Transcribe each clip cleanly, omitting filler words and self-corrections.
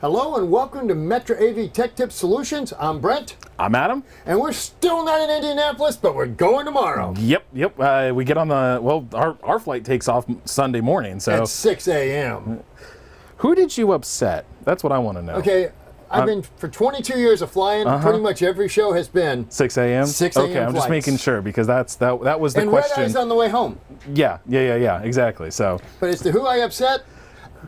Hello and welcome to Metra AVTechTips Solutions. I'm Brent. I'm Adam. And we're still not in Indianapolis, but we're going tomorrow. Yep. We get on the, well, our flight takes off Sunday morning, so. At 6 a.m. Who did you upset? That's what I want to know. Okay, I've been, for 22 years of flying, pretty much every show has been 6 a.m.? 6 a.m. Okay, I'm just making sure, because that was the and question. And red eyes on the way home. Yeah, exactly, so. But as to who I upset,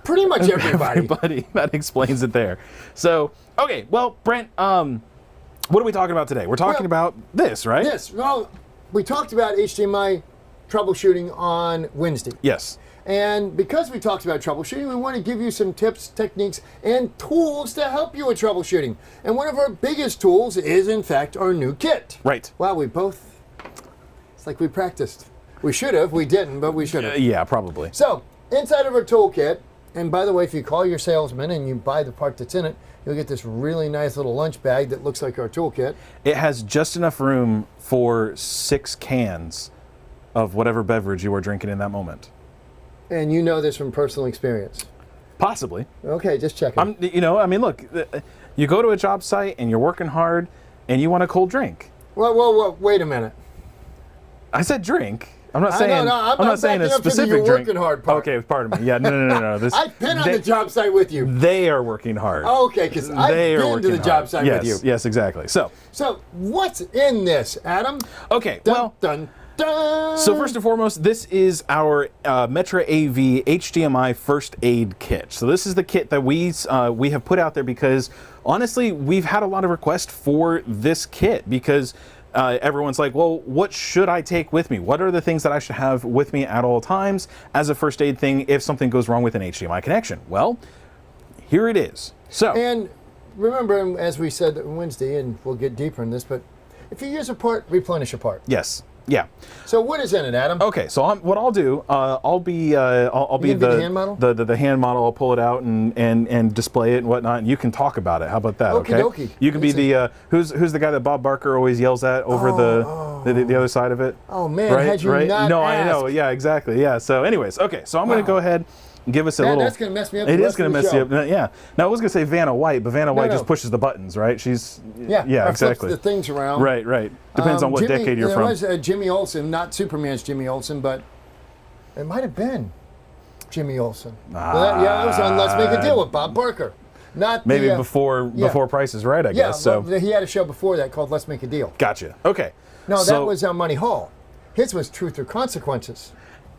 pretty much everybody. Everybody, that explains it there. So, okay, well, Brent, what are we talking about today? We're talking about this, right? Yes, well, we talked about HDMI troubleshooting on Wednesday. Yes. And because we talked about troubleshooting, we want to give you some tips, techniques, and tools to help you with troubleshooting. And one of our biggest tools is, in fact, our new kit. Right. Wow, it's like we practiced. We should have, we didn't, but we should have. Yeah, probably. So, inside of our toolkit, and by the way, if you call your salesman and you buy the part that's in it, you'll get this really nice little lunch bag that looks like our toolkit. It has just enough room for 6 cans of whatever beverage you are drinking in that moment. And you know this from personal experience. Possibly. Okay, just checking. Look, you go to a job site and you're working hard and you want a cold drink. Well, wait a minute. I said drink. I'm not saying. I'm not saying a specific drink. Working hard part. Okay, pardon me. Yeah, no. I've been on the job site with you. They are working hard. Okay, because I've been to the job site with you. Yes, exactly. So what's in this, Adam? Okay, Dun. So first and foremost, this is our MetraAV HDMI First Aid Kit. So this is the kit that we have put out there because honestly, we've had a lot of requests for this kit because everyone's like, well, what should I take with me? What are the things that I should have with me at all times as a first aid thing if something goes wrong with an HDMI connection? Well, here it is. So, and remember, as we said on Wednesday, and we'll get deeper in this, but if you use a part, replenish a part. Yes. Yeah. So what is in it, Adam? Okay. So what I'll do, I'll be the hand model. The hand model. I'll pull it out and display it and whatnot, and you can talk about it. How about that? Okay. Okey-dokey. You can be the who's the guy that Bob Barker always yells at over the other side of it. Oh man, right? had you not No, asked. I know. Yeah, exactly. Yeah. So, anyways, okay. So I'm going to go ahead. Give us a little. That's going to mess me up. It is going to mess you up. Yeah. Now I was going to say Vanna White, but Vanna White just pushes the buttons, right? She's exactly. Flips the things around. Right. Depends on what decade you're from. There was Jimmy Olsen, not Superman's Jimmy Olsen, but it might have been Jimmy Olsen. That was on Let's Make a Deal with Bob Barker. Not maybe before Price is Right, I guess. So he had a show before that called Let's Make a Deal. Gotcha. Okay. No, that was Money Hall. His was Truth or Consequences.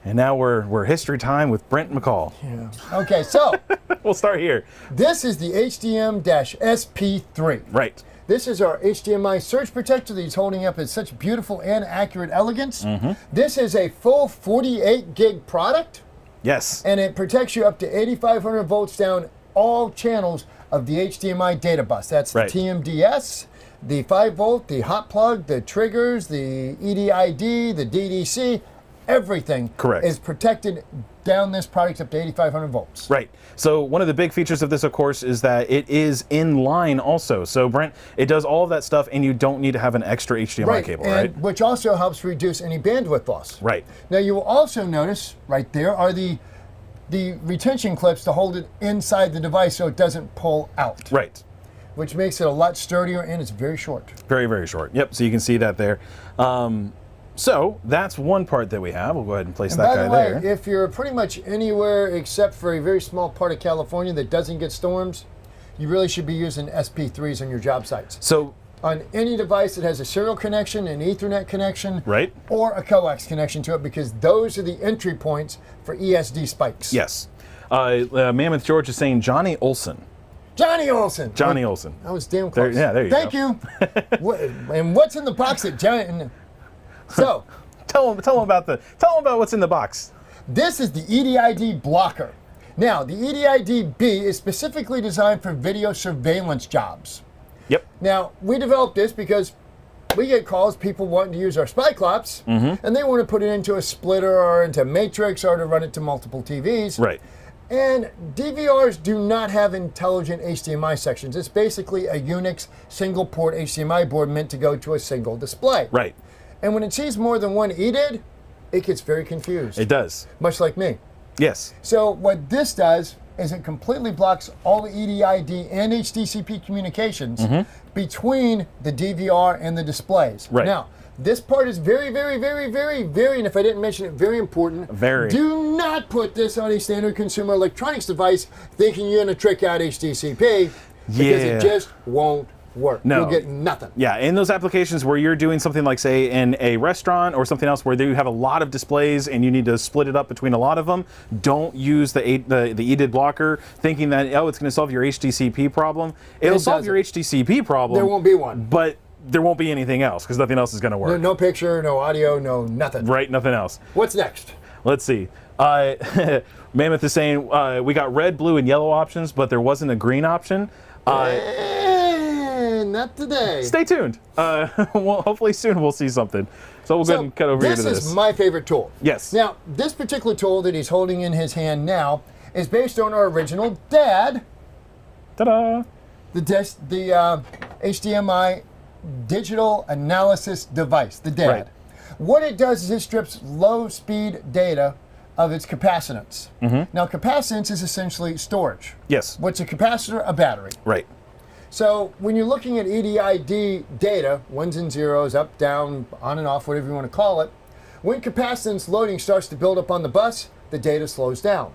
And now we're history time with Brent McCall. Yeah. Okay, so we'll start here. This is the HDM-SP3. Right. This is our HDMI surge protector that he's holding up in such beautiful and accurate elegance. This is a full 48 gig product. Yes. And it protects you up to 8,500 volts down all channels of the HDMI data bus. That's the TMDS, the 5 volt, the hot plug, the triggers, the EDID, the DDC. Everything is protected down this product up to 8,500 volts. Right. So one of the big features of this, of course, is that it is in line also. So Brent, it does all of that stuff and you don't need to have an extra HDMI cable, right? Which also helps reduce any bandwidth loss. Right. Now you will also notice right there are the retention clips to hold it inside the device so it doesn't pull out. Right. Which makes it a lot sturdier and it's very short. Very, very short. Yep. So you can see that there. So that's one part that we have. We'll go ahead and place that guy there. By the way, if you're pretty much anywhere except for a very small part of California that doesn't get storms, you really should be using SP3s on your job sites. So on any device that has a serial connection, an Ethernet connection, right, or a coax connection to it, because those are the entry points for ESD spikes. Yes. Mammoth George is saying Johnny Olsen. Johnny Olsen. Johnny Olsen. I was damn close. There you go. Thank you. And what's in the box that Johnny... So, tell them about what's in the box. This is the EDID blocker. Now, the EDID-B is specifically designed for video surveillance jobs. Yep. Now, we developed this because we get calls, people wanting to use our SpyClops, and they want to put it into a splitter or into Matrix or to run it to multiple TVs. Right. And DVRs do not have intelligent HDMI sections. It's basically a Unix single-port HDMI board meant to go to a single display. Right. And when it sees more than one EDID, it gets very confused. It does. Much like me. Yes. So what this does is it completely blocks all the EDID and HDCP communications between the DVR and the displays. Right. Now, this part is very, very, very, very, very, and if I didn't mention it, very important. Very. Do not put this on a standard consumer electronics device thinking you're going to trick out HDCP, because it just won't work. No. You'll get nothing. Yeah, in those applications where you're doing something like, say, in a restaurant or something else where you have a lot of displays and you need to split it up between a lot of them, don't use the EDID blocker thinking that, oh, it's going to solve your HDCP problem. It'll solve your HDCP problem. There won't be one. But there won't be anything else because nothing else is going to work. No picture, no audio, no nothing. Right, nothing else. What's next? Let's see. Mammoth is saying we got red, blue, and yellow options, but there wasn't a green option. Not today. Stay tuned. Well, hopefully soon we'll see something. So we'll go ahead and cut over here to this. This is my favorite tool. Yes. Now, this particular tool that he's holding in his hand now is based on our original DAD. Ta-da! The HDMI digital analysis device, the DAD. Right. What it does is it strips low-speed data of its capacitance. Now, capacitance is essentially storage. Yes. What's a capacitor? A battery. Right. So when you're looking at EDID data, ones and zeros, up, down, on and off, whatever you want to call it, when capacitance loading starts to build up on the bus, the data slows down.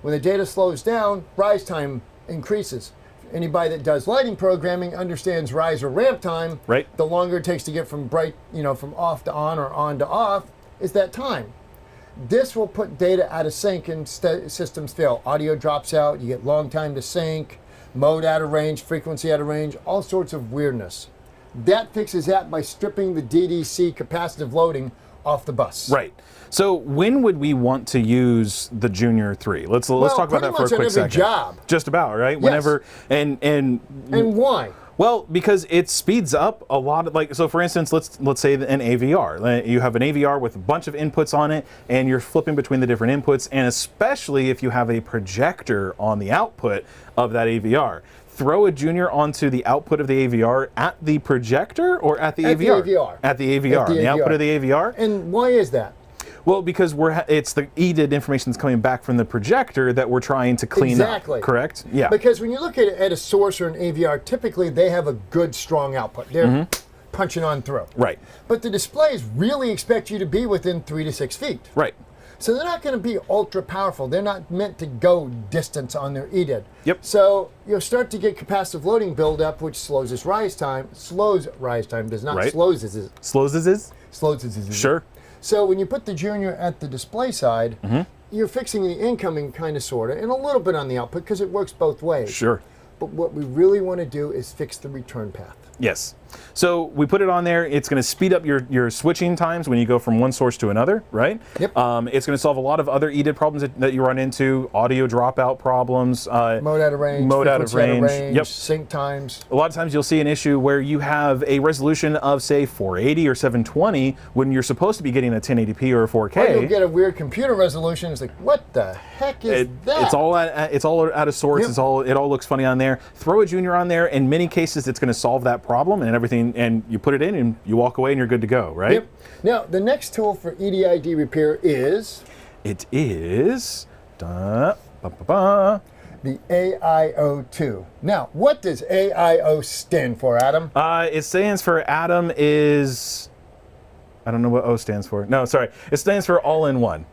When the data slows down, rise time increases. Anybody that does lighting programming understands rise or ramp time. Right. The longer it takes to get from bright, from off to on or on to off is that time. This will put data out of sync and systems fail. Audio drops out, you get long time to sync, mode out of range, frequency out of range, all sorts of weirdness. That fixes that by stripping the DDC capacitive loading off the bus. Right. So when would we want to use the Junior 3? Let's talk about that for a quick second. Job. Just about, right? Yes. Whenever and why? Well, because it speeds up a lot of, so for instance, let's say an AVR. You have an AVR with a bunch of inputs on it and you're flipping between the different inputs, and especially if you have a projector on the output of that AVR. Throw a Junior onto the output of the AVR at the projector or at the AVR? The AVR. At the AVR. The output of the AVR. And why is that? Well, because it's the EDID information that's coming back from the projector that we're trying to clean up. Correct? Yeah. Because when you look at a source or an AVR, typically they have a good, strong output. They're punching on through. Right. But the displays really expect you to be within 3 to 6 feet. Right. So they're not going to be ultra powerful. They're not meant to go distance on their EDID. Yep. So you'll start to get capacitive loading buildup, which slows its rise time. Slows rise time, does not slows its. Slows its? Slows its. Sure. So when you put the Junior at the display side, you're fixing the incoming kind of, sort of, and a little bit on the output because it works both ways. Sure. But what we really want to do is fix the return path. Yes. So we put it on there. It's going to speed up your switching times when you go from one source to another, right? Yep. It's going to solve a lot of other EDID problems that you run into, audio dropout problems. Mode out of range. Mode out of range. Yep. Sync times. A lot of times you'll see an issue where you have a resolution of, say, 480 or 720 when you're supposed to be getting a 1080p or a 4K. Or you'll get a weird computer resolution. It's like, what the heck is that? It's all out of sorts. Yep. It all looks funny on there. Throw a Junior on there. In many cases, it's going to solve that problem and everything. And you put it in and you walk away and you're good to go, right? Yep. Now, the next tool for EDID repair is? It is the AIO2. Now, what does AIO stand for, Adam? It stands for Adam is, I don't know what O stands for. No, sorry. It stands for all-in-one.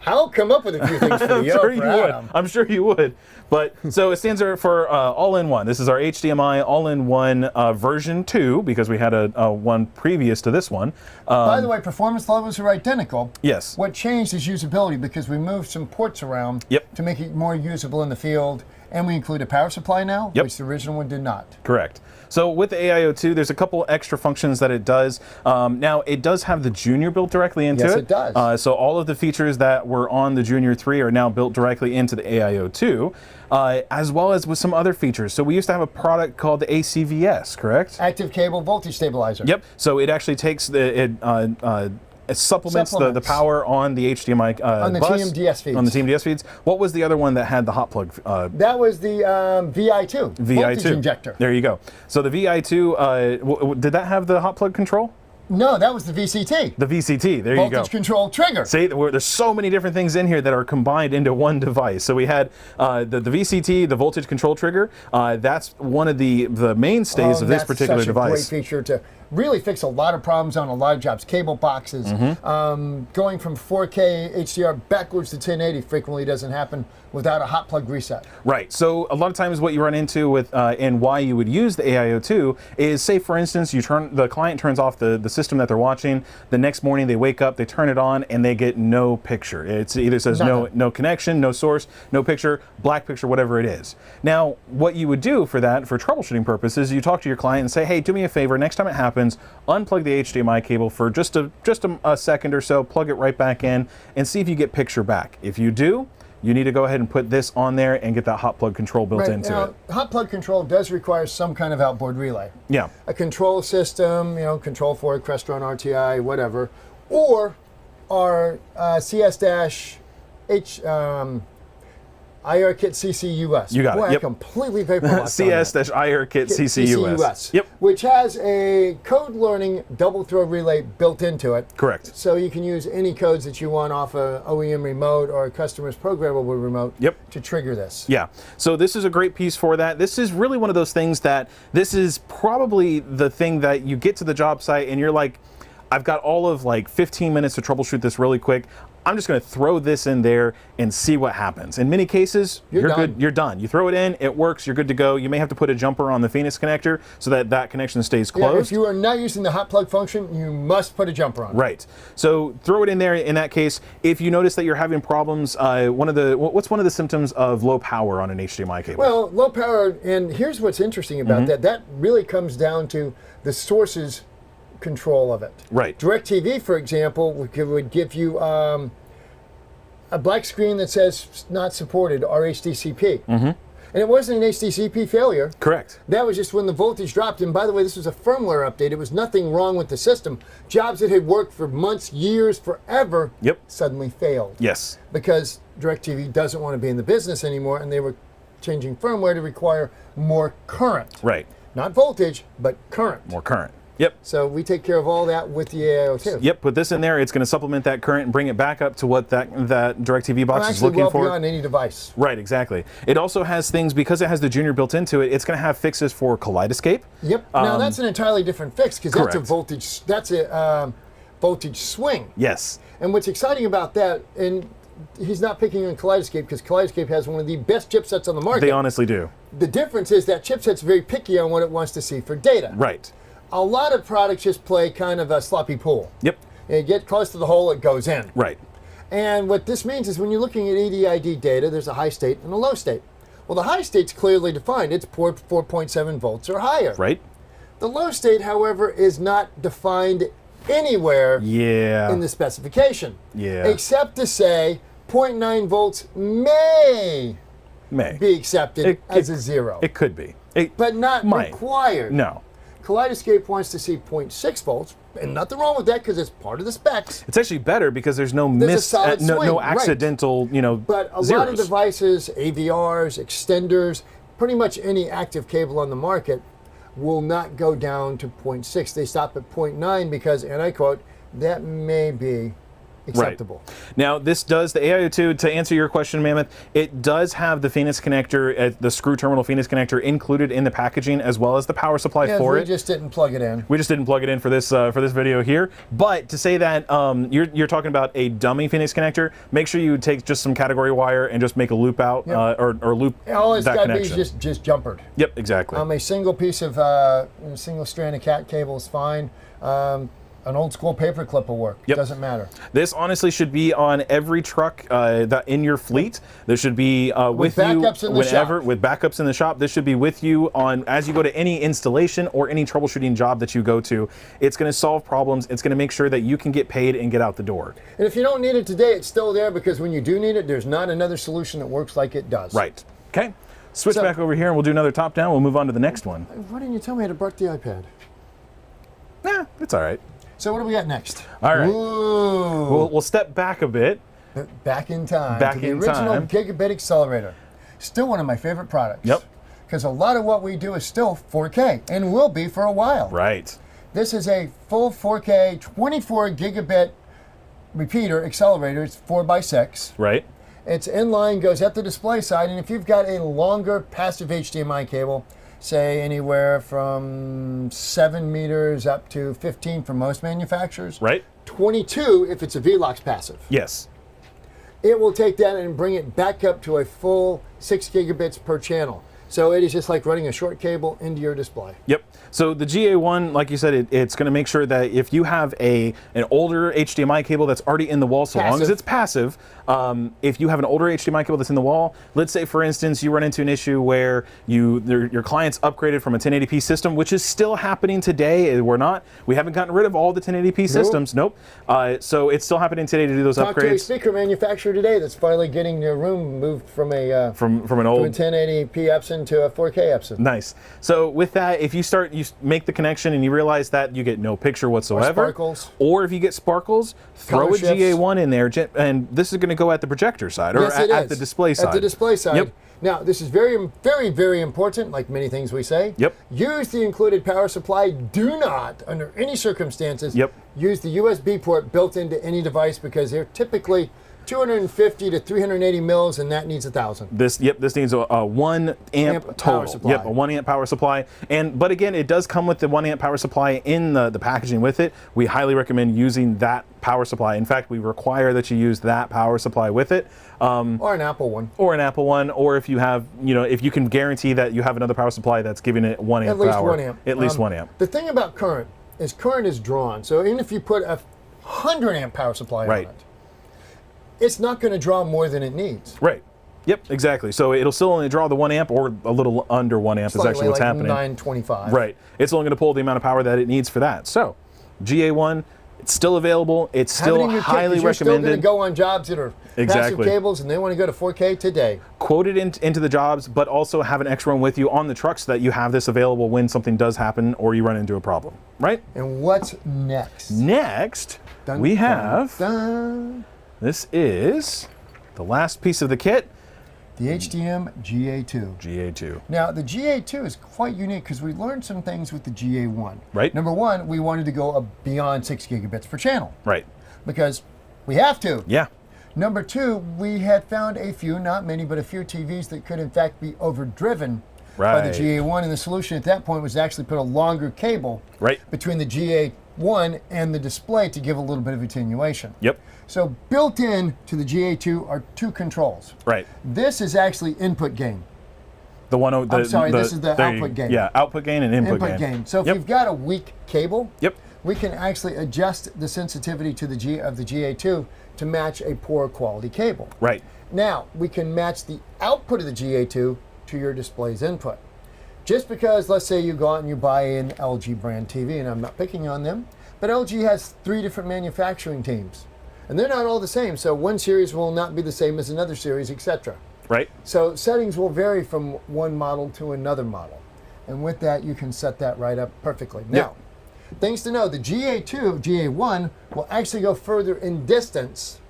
I'll come up with a few things for the Adam. I'm sure you would. But so it stands for all-in-one. This is our HDMI all-in-one version 2 because we had a one previous to this one. By the way, performance levels are identical. Yes. What changed is usability because we moved some ports around to make it more usable in the field. And we include a power supply now, which the original one did not. Correct. So with the AIO2, there's a couple extra functions that it does. Now, it does have the Junior built directly into it. Yes, it does. So all of the features that were on the Junior 3 are now built directly into the AIO2, as well as with some other features. So we used to have a product called the ACVS, correct? Active Cable Voltage Stabilizer. Yep. So it actually takes it supplements the power on the HDMI on the bus, TMDS feeds. On the TMDS feeds. What was the other one that had the hot plug? That was the VI2. Voltage injector. There you go. So the VI2, did that have the hot plug control? No, that was the VCT. The VCT, there you go. Voltage control trigger. See, there's so many different things in here that are combined into one device. So we had the VCT, the voltage control trigger. That's one of the mainstays of this particular device. That's such a great feature to really fix a lot of problems on a lot of jobs. Cable boxes, going from 4K HDR backwards to 1080 frequently doesn't happen without a hot plug reset. Right. So a lot of times what you run into with and why you would use the AIO2 is, say for instance, the client turns off the system that they're watching. The next morning they wake up, they turn it on, and they get no picture. It either says no connection, no source, no picture, black picture, whatever it is. Now, what you would do for that, for troubleshooting purposes, you talk to your client and say, hey, do me a favor, next time it happens, unplug the HDMI cable for just a second or so, plug it right back in, and see if you get picture back. If you do, you need to go ahead and put this on there and get that hot plug control built into it. Hot plug control does require some kind of outboard relay. Yeah. A control system, control for it, Crestron, RTI, whatever, or our CS-H IR Kit CCUS. You got it. Yep. I completely vaporized CS-IR Kit CCUS. Yep. Which has a code learning double throw relay built into it. Correct. So you can use any codes that you want off a OEM remote or a customer's programmable remote to trigger this. Yeah. So this is a great piece for that. This is really one of those things that this is probably the thing that you get to the job site and you're like, I've got all of like 15 minutes to troubleshoot this really quick. I'm just going to throw this in there and see what happens. In many cases, you're good. You're done. You throw it in, it works, you're good to go. You may have to put a jumper on the Phoenix connector so that that connection stays closed. Yeah, if you are not using the hot plug function, you must put a jumper on. Right. So throw it in there. In that case, if you notice that you're having problems, what's one of the symptoms of low power on an HDMI cable? Well, low power, and here's what's interesting about that. That really comes down to the source's control of it. Right. DirecTV, for example, would give you a black screen that says not supported or HDCP. And it wasn't an HDCP failure. Correct. That was just when the voltage dropped. And by the way, this was a firmware update. It was nothing wrong with the system. Jobs that had worked for months, years, forever, suddenly failed. Yes. Because DirecTV doesn't want to be in the business anymore, and they were changing firmware to require more current. Right. Not voltage, but current. More current. Yep. So we take care of all that with the AIO2. Yep, put this in there. It's going to supplement that current and bring it back up to what that DirecTV box is looking for. Beyond any device. Right, exactly. It also has things, because it has the Junior built into it, it's going to have fixes for Kaleidoscape. Yep. Now that's an entirely different fix because that's a voltage. That's a voltage swing. Yes. And what's exciting about that, and he's not picking on Kaleidoscape because Kaleidoscape has one of the best chipsets on the market. They honestly do. The difference is that chipset's very picky on what it wants to see for data. Right. A lot of products just play kind of a sloppy pool. Yep. You get close to the hole, it goes in. Right. And what this means is when you're looking at EDID data, there's a high state and a low state. Well, the high state's clearly defined. It's 4.7 volts or higher. Right. The low state, however, is not defined anywhere in the specification. Yeah. Except to say 0.9 volts may be accepted as a zero. It could be. But not required. No. Kaleidoscape wants to see 0.6 volts, and nothing wrong with that because it's part of the specs. It's actually better because there's no no accidental, But a zeros. lot of devices, AVRs, extenders, pretty much any active cable on the market will not go down to 0.6. They stop at 0.9 because, and I quote, that may be acceptable. Right. Now, this does, the AIO2, to answer your question, Mammoth, it does have the Phoenix connector, the screw terminal Phoenix connector included in the packaging as well as the power supply for it. We just didn't plug it in. We just didn't plug it in for this video here. But to say that you're talking about a dummy Phoenix connector, make sure you take just some category wire and just make a loop out or loop all it's that got connection. to be just jumpered. Yep, exactly. A single piece of single strand of cat cable is fine. An old school paper clip will work. Yep. Doesn't matter. This honestly should be on every truck that in your fleet. This should be with you whenever, with backups in the shop. This should be with you on as you go to any installation or any troubleshooting job that you go to. It's going to solve problems. It's going to make sure that you can get paid and get out the door. And if you don't need it today, it's still there because when you do need it, there's not another solution that works like it does. Right. Okay. Switch back over here and we'll do another top down. We'll move on to the next one. Why didn't you tell me I had brought the iPad? Nah, it's all right. So what do we got next? All right. Ooh. We'll step back a bit. Back in time. Back to the in original time. Gigabit accelerator. Still one of my favorite products. Yep. Because a lot of what we do is still 4K and will be for a while. Right. This is a full 4K 24 gigabit repeater accelerator. It's 4x6. Right. It's inline, goes at the display side, and if you've got a longer passive HDMI cable, say anywhere from 7 meters up to 15 for most manufacturers. Right. 22 if it's a VLOX passive. Yes. It will take that and bring it back up to a full 6 gigabits per channel. So it is just like running a short cable into your display. Yep. So the GA1, like you said, it's going to make sure that if you have an older HDMI cable that's already in the wall, so long as it's passive, if you have an older HDMI cable that's in the wall, let's say, for instance, you run into an issue where your client's upgraded from a 1080p system, which is still happening today. We haven't gotten rid of all the 1080p systems. Nope. So it's still happening today to do those upgrades. Talk to a speaker manufacturer today that's finally getting their room moved from a from an old 1080p Epson to a 4K Epson. Nice. So with that, if you make the connection and you realize that you get no picture whatsoever, or sparkles, or if you get sparkles, throw a GA1 in there, and this is going to go at the projector side, or at the display side. At the display side. Yep. Now, this is very, very, very important, like many things we say. Yep. Use the included power supply. Do not, under any circumstances, use the USB port built into any device, because they're typically 250 to 380 mils, and that needs 1,000. This needs a 1 amp total. Power supply. Yep, a 1 amp power supply. But again, it does come with the 1 amp power supply in the packaging with it. We highly recommend using that power supply. In fact, we require that you use that power supply with it. Or an Apple one. Or an Apple one, or if you have, if you can guarantee that you have another power supply that's giving it 1 amp power. At least 1 amp. At least 1 amp. The thing about current is drawn. So even if you put a 100 amp power supply on it, it's not going to draw more than it needs. Right. Yep, exactly. So it'll still only draw the 1 amp, or a little under 1 amp is actually what's happening. 925. Right. It's only going to pull the amount of power that it needs for that. So GA1, it's still available. It's still highly recommended. You're still going to go on jobs that are passive cables, and they want to go to 4K today. Quote it into the jobs, but also have an extra one with you on the truck so that you have this available when something does happen or you run into a problem. Right? And what's next? Next, we have... This is the last piece of the kit. The HDM GA2. GA2. Now, the GA2 is quite unique because we learned some things with the GA1. Right. Number one, we wanted to go beyond 6 gigabits per channel. Right. Because we have to. Yeah. Number two, we had found a few, not many, but a few TVs that could in fact be overdriven by the GA1, and the solution at that point was to actually put a longer cable between the GA1 and the display to give a little bit of attenuation. Yep. So built in to the GA2 are two controls. Right. This is actually input gain. This is the output gain. Yeah, output gain and input gain. So if you've got a weak cable, yep, we can actually adjust the sensitivity to the GA2 to match a poor quality cable. Right. Now, we can match the output of the GA2 to your display's input. Just because, let's say you go out and you buy an LG brand TV, and I'm not picking on them, but LG has 3 different manufacturing teams. And they're not all the same, so one series will not be the same as another series, etc. Right. So settings will vary from one model to another model. And with that, you can set that right up perfectly. Now, things to know, the GA1 will actually go further in distance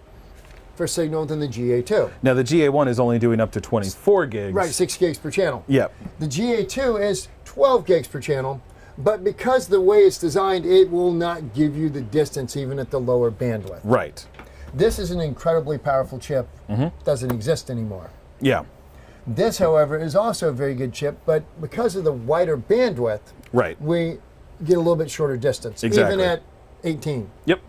for signal than the GA2. Now, the GA1 is only doing up to 24 gigs. Right, 6 gigs per channel. Yep. The GA2 is 12 gigs per channel, but because the way it's designed, it will not give you the distance even at the lower bandwidth. Right. This is an incredibly powerful chip. Doesn't exist anymore. Yeah. This, however, is also a very good chip, but because of the wider bandwidth, we get a little bit shorter distance, even at 18. Yep.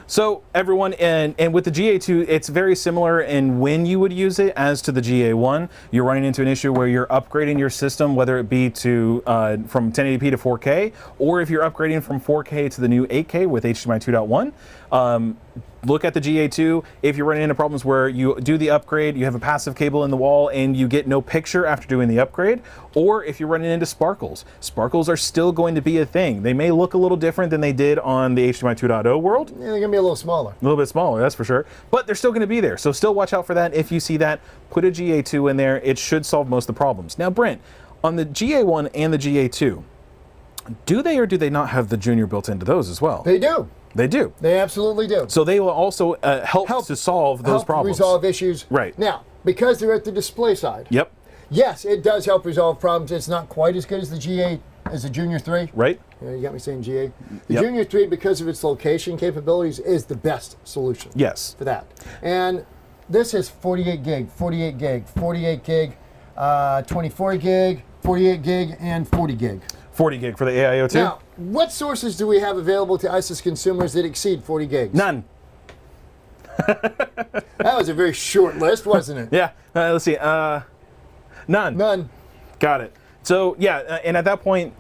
So everyone, and with the GA2, it's very similar in when you would use it as to the GA1. You're running into an issue where you're upgrading your system, whether it be to from 1080p to 4K, or if you're upgrading from 4K to the new 8K with HDMI 2.1. Look at the GA2. If you're running into problems where you do the upgrade, you have a passive cable in the wall and you get no picture after doing the upgrade, or if you're running into sparkles. Sparkles are still going to be a thing. They may look a little different than they did on the HDMI 2.0 world. Yeah, they're going to be a little smaller. A little bit smaller, that's for sure. But they're still going to be there. So still watch out for that. If you see that, put a GA2 in there. It should solve most of the problems. Now, Brent, on the GA1 and the GA2, do they or do they not have the Junior built into those as well? They do. They do. They absolutely do. So they will also help to solve those problems. Resolve issues. Right. Now, because they're at the display side. Yep. Yes, it does help resolve problems. It's not quite as good as the is the Junior 3. Right. Yeah, you got me saying GA. The Yep. Junior 3, because of its location capabilities, is the best solution. Yes. For that. And this is 48 gig, 48 gig, 48 gig, 24 gig, 48 gig, and 40 gig. 40 gig for the AIO2? Now, what sources do we have available to us as consumers that exceed 40 gigs? None. That was a very short list, wasn't it? Yeah. Let's see. None. None. Got it. So, yeah, and at that point,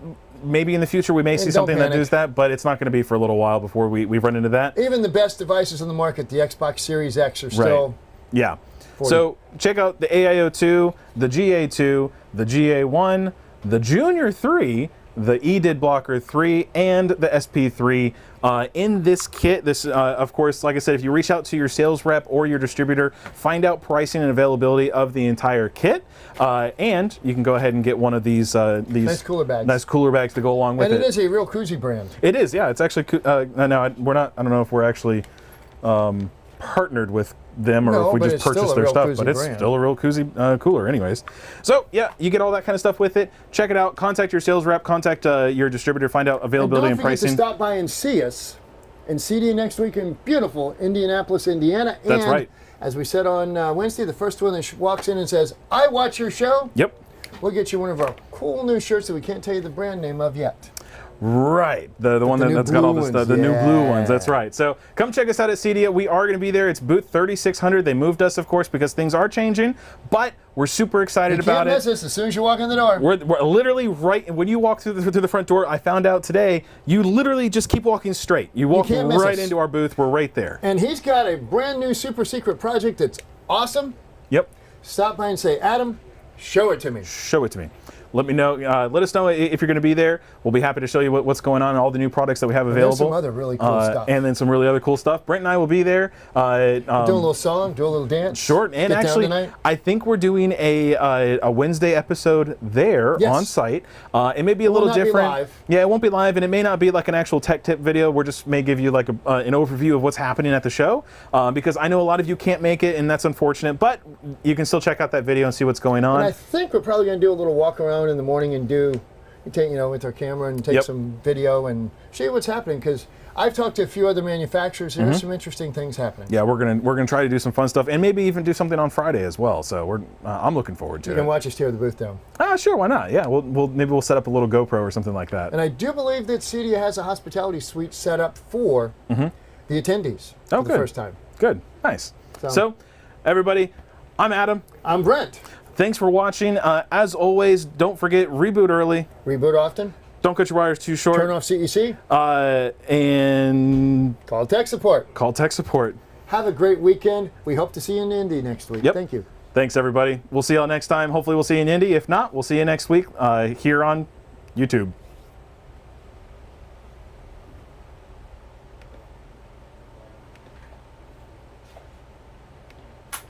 maybe in the future we may see something that does that, but it's not going to be for a little while before we run into that. Even the best devices on the market, the Xbox Series X, are still... Right. Yeah. 40. So check out the AIO2, the GA2, the GA1, the Junior 3, the EDID Blocker 3, and the SP3 in this kit. This, of course, like I said, if you reach out to your sales rep or your distributor, find out pricing and availability of the entire kit, and you can go ahead and get one of these nice cooler bags. Nice cooler bags to go along with it. And it is a real koozie brand. It is, yeah. It's actually no, we're not. I don't know if we're actually partnered with them or if we just purchased their stuff, but it's still a real koozie cooler anyways. So yeah, you get all that kind of stuff with it. Check it out. Contact your sales rep, contact your distributor, find out availability and pricing. Don't forget to stop by and see us in CD next week in beautiful Indianapolis, Indiana. That's right. As we said on Wednesday, the first one that walks in and says, "I watch your show." Yep. We'll get you one of our cool new shirts that we can't tell you the brand name of yet. Right, the one that's got all this stuff, the new blue ones. That's right. So come check us out at CEDIA. We are going to be there. It's booth 3600. They moved us, of course, because things are changing, but we're super excited about it. You can't miss us as soon as you walk in the door. We're literally right when you walk through the front door. I found out today. You literally just keep walking straight. You walk right into our booth. We're right there. And he's got a brand new super secret project that's awesome. Yep. Stop by and say, "Adam, show it to me." Show it to me. Let me know. Let us know if you're going to be there. We'll be happy to show you what's going on and all the new products that we have available. There's some other really cool stuff. And then some really other cool stuff. Brent and I will be there. Do a little song, do a little dance. Short. And actually, I think we're doing a Wednesday episode there on site. It may be a little different. Be live. Yeah, it won't be live, and it may not be like an actual tech tip video. We're just may give you like an overview of what's happening at the show, because I know a lot of you can't make it, and that's unfortunate. But you can still check out that video and see what's going on. And I think we're probably going to do a little walk around in the morning and with our camera and take some video and show you what's happening, because I've talked to a few other manufacturers. There's some interesting things happening. Yeah, we're gonna try to do some fun stuff and maybe even do something on Friday as well. So I'm looking forward to it. You can watch us tear the booth down. Sure, why not? Yeah, maybe we'll set up a little GoPro or something like that. And I do believe that CEDIA has a hospitality suite set up for the attendees for the first time. Good, nice. So everybody, I'm Adam. I'm Brent. Thanks for watching. As always, don't forget, reboot early. Reboot often. Don't cut your wires too short. Turn off CEC. And call tech support. Call tech support. Have a great weekend. We hope to see you in Indy next week. Yep. Thank you. Thanks, everybody. We'll see y'all next time. Hopefully we'll see you in Indy. If not, we'll see you next week here on YouTube.